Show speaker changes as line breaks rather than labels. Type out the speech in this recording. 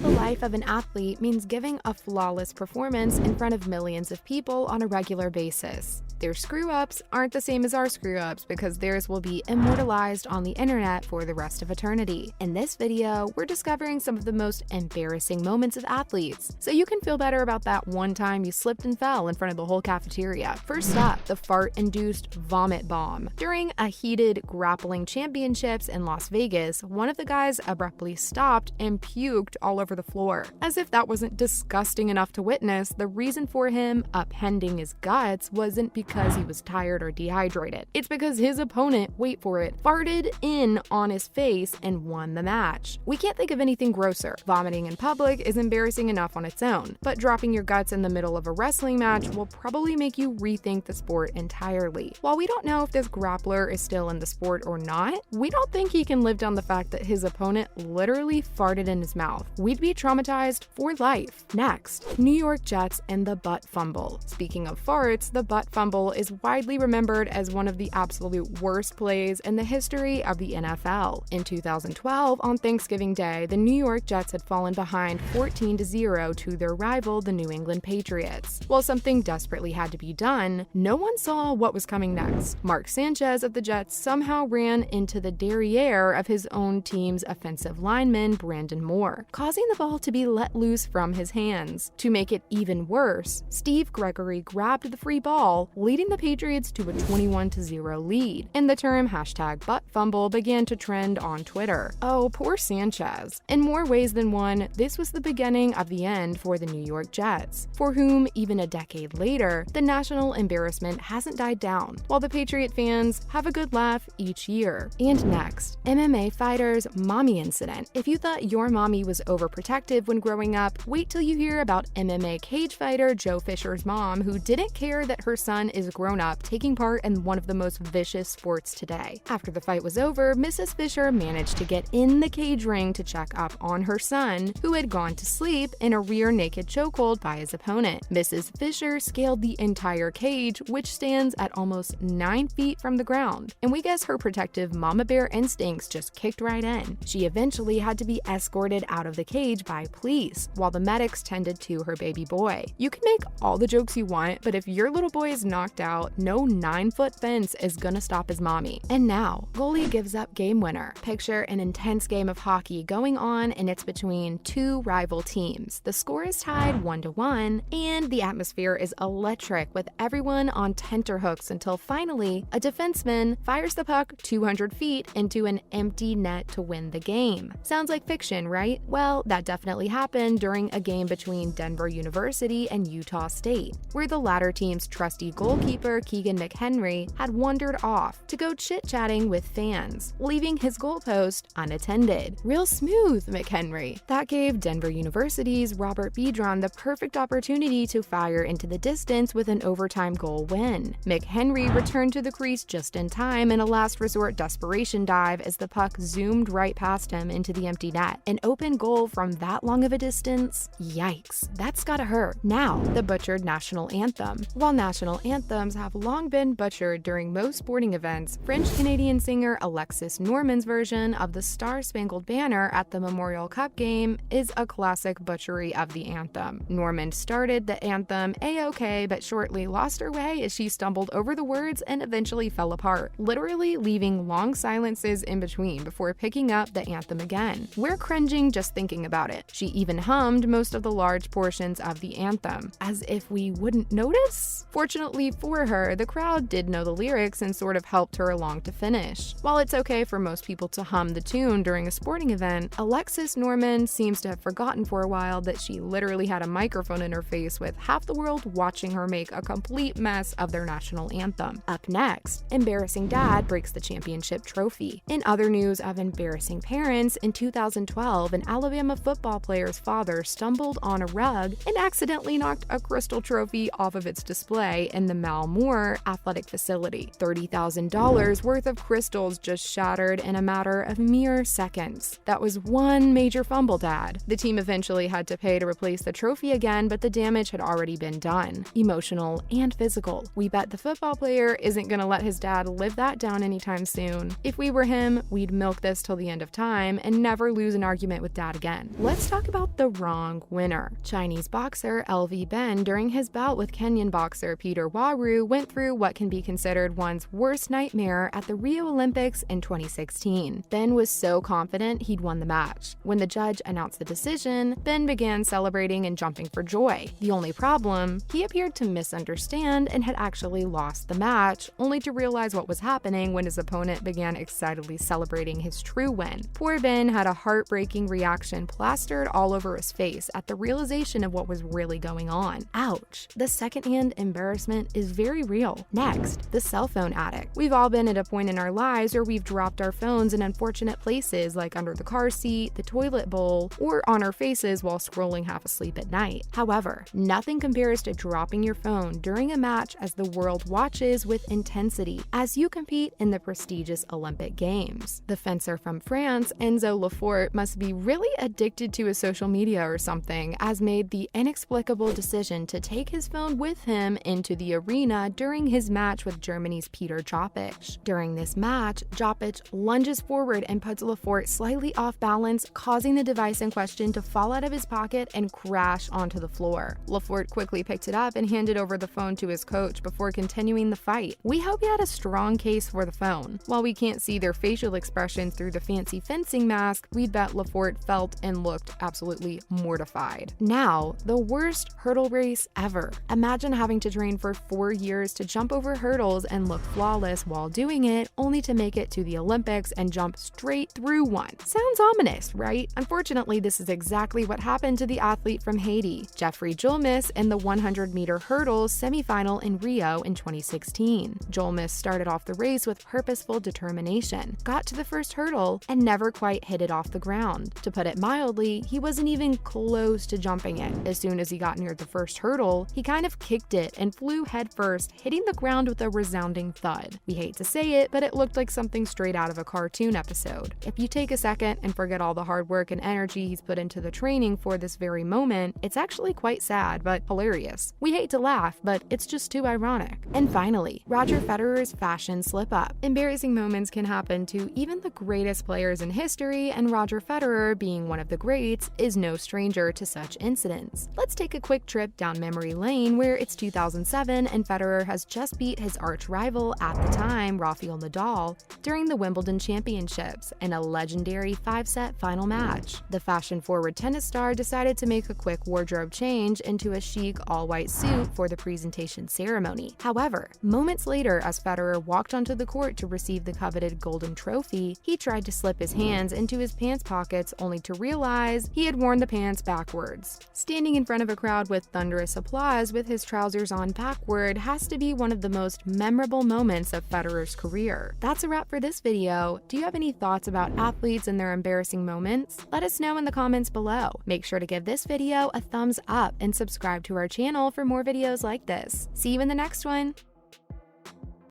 the life of an athlete means giving a flawless performance in front of millions of people on a regular basis. Their screw-ups aren't the same as our screw-ups because theirs will be immortalized on the internet for the rest of eternity. In this video, we're discovering some of the most embarrassing moments of athletes, so you can feel better about that one time you slipped and fell in front of the whole cafeteria. First up, the fart-induced vomit bomb. During a heated grappling championships in Las Vegas, one of the guys abruptly stopped and puked all over the floor. As if that wasn't disgusting enough to witness, the reason for him upending his guts wasn't because he was tired or dehydrated. It's because his opponent, wait for it, farted in on his face and won the match. We can't think of anything grosser. Vomiting in public is embarrassing enough on its own, but dropping your guts in the middle of a wrestling match will probably make you rethink the sport entirely. While we don't know if this grappler is still in the sport or not, we don't think he can live down the fact that his opponent literally farted in his mouth. We'd be traumatized for life. Next, New York Jets and the butt fumble. Speaking of farts, the butt fumble is widely remembered as one of the absolute worst plays in the history of the NFL. In 2012, on Thanksgiving Day, the New York Jets had fallen behind 14-0 to their rival, the New England Patriots. While something desperately had to be done, no one saw what was coming next. Mark Sanchez of the Jets somehow ran into the derriere of his own team's offensive lineman, Brandon Moore, causing the ball to be let loose from his hands. To make it even worse, Steve Gregory grabbed the free ball, leading the Patriots to a 21-0 lead, and the term #buttfumble began to trend on Twitter. Oh, poor Sanchez. In more ways than one, this was the beginning of the end for the New York Jets, for whom, even a decade later, the national embarrassment hasn't died down, while the Patriot fans have a good laugh each year. And next, MMA fighter's mommy incident. If you thought your mommy was overprotective when growing up, wait till you hear about MMA cage fighter Joe Fisher's mom, who didn't care that her son is grown up taking part in one of the most vicious sports today. After the fight was over, Mrs. Fisher managed to get in the cage ring to check up on her son, who had gone to sleep in a rear naked chokehold by his opponent. Mrs. Fisher scaled the entire cage, which stands at almost 9 feet from the ground, and we guess her protective mama bear instincts just kicked right in. She eventually had to be escorted out of the cage by police, while the medics tended to her baby boy. You can make all the jokes you want, but if your little boy is knocked out, no 9-foot fence is gonna stop his mommy. And now, goalie gives up game winner. Picture an intense game of hockey going on, and it's between two rival teams. The score is tied 1-1, and the atmosphere is electric with everyone on tenterhooks until finally, a defenseman fires the puck 200 feet into an empty net to win the game. Sounds like fiction, right? Well, that definitely happened during a game between Denver University and Utah State, where the latter team's trusty goalkeeper Keegan McHenry had wandered off to go chit-chatting with fans, leaving his goalpost unattended. Real smooth, McHenry. That gave Denver University's Robert Biedron the perfect opportunity to fire into the distance with an overtime goal win. McHenry returned to the crease just in time in a last-resort desperation dive as the puck zoomed right past him into the empty net. An open goal from that long of a distance? Yikes, that's gotta hurt. Now, the butchered national anthem. While national anthems have long been butchered during most sporting events, French-Canadian singer Alexis Norman's version of the Star-Spangled Banner at the Memorial Cup game is a classic butchery of the anthem. Norman started the anthem A-OK, but shortly lost her way as she stumbled over the words and eventually fell apart, literally leaving long silences in between before picking up the anthem again. We're cringing just thinking about it. She even hummed most of the large portions of the anthem, as if we wouldn't notice? Fortunately for her, the crowd did know the lyrics and sort of helped her along to finish. While it's okay for most people to hum the tune during a sporting event, Alexis Norman seems to have forgotten for a while that she literally had a microphone in her face with half the world watching her make a complete mess of their national anthem. Up next, embarrassing dad breaks the championship trophy. In other news of embarrassing parents, in 2012, an Alabama football player's father stumbled on a rug and accidentally knocked a crystal trophy off of its display in the Mal Moore athletic facility. $30,000 worth of crystals just shattered in a matter of mere seconds. That was one major fumble, Dad. The team eventually had to pay to replace the trophy again, but the damage had already been done. Emotional and physical. We bet the football player isn't gonna let his dad live that down anytime soon. If we were him, we'd milk this till the end of time and never lose an argument with Dad again. let's talk about the wrong winner. Chinese boxer LV Ben, during his bout with Kenyan boxer Peter Waru, went through what can be considered one's worst nightmare at the Rio Olympics in 2016. Ben was so confident he'd won the match. When the judge announced the decision, Ben began celebrating and jumping for joy. The only problem, he appeared to misunderstand and had actually lost the match, only to realize what was happening when his opponent began excitedly celebrating his true win. Poor Ben had a heartbreaking reaction plastered all over his face at the realization of what was really going on. Ouch. The secondhand embarrassment is very real. Next, the cell phone addict. We've all been at a point in our lives where we've dropped our phones in unfortunate places like under the car seat, the toilet bowl, or on our faces while scrolling half asleep at night. However, nothing compares to dropping your phone during a match as the world watches with intensity as you compete in the prestigious Olympic Games. The fencer from France, Enzo Lefort, must be really addicted to his social media or something, as made the inexplicable decision to take his phone with him into the arena during his match with Germany's Peter Jopic. During this match, Jopic lunges forward and puts Lefort slightly off balance, causing the device in question to fall out of his pocket and crash onto the floor. Lefort quickly picked it up and handed over the phone to his coach before continuing the fight. We hope he had a strong case for the phone. While we can't see their facial expressions through the fancy fencing mask, we'd bet Lefort felt and looked absolutely mortified. Now, the worst hurdle race ever. Imagine having to train for 4 years to jump over hurdles and look flawless while doing it, only to make it to the Olympics and jump straight through one. Sounds ominous, right? Unfortunately, this is exactly what happened to the athlete from Haiti, Jeffrey Julmis, in the 100-meter hurdles semifinal in Rio in 2016. Julmis started off the race with purposeful determination, got to the first hurdle, and never quite hit it off the ground. To put it mildly, he wasn't even close to jumping it. As soon as he got near the first hurdle, he kind of kicked it and flew headfirst, hitting the ground with a resounding thud. We hate to say it, but it looked like something straight out of a cartoon episode. If you take a second and forget all the hard work and energy he's put into the training for this very moment, it's actually quite sad, but hilarious. We hate to laugh, but it's just too ironic. And finally, Roger Federer's fashion slip-up. Embarrassing moments can happen to even the greatest players in history, and Roger Federer, being one of the greats, is no stranger to such incidents. Let's take a quick trip down memory lane, where it's 2007 and Federer has just beat his arch rival at the time, Rafael Nadal, during the Wimbledon Championships in a legendary 5-set final match. The fashion-forward tennis star decided to make a quick wardrobe change into a chic all-white suit for the presentation ceremony. However, moments later, as Federer walked onto the court to receive the coveted golden trophy, he tried to slip his hands into his pants pockets only to realize he had worn the pants backwards. Standing in front of a crowd with thunderous applause with his trousers on backward has to be one of the most memorable moments of Federer's career. That's a wrap for this video. Do you have any thoughts about athletes and their embarrassing moments? Let us know in the comments below. Make sure to give this video a thumbs up and subscribe to our channel for more videos like this. See you in the next one!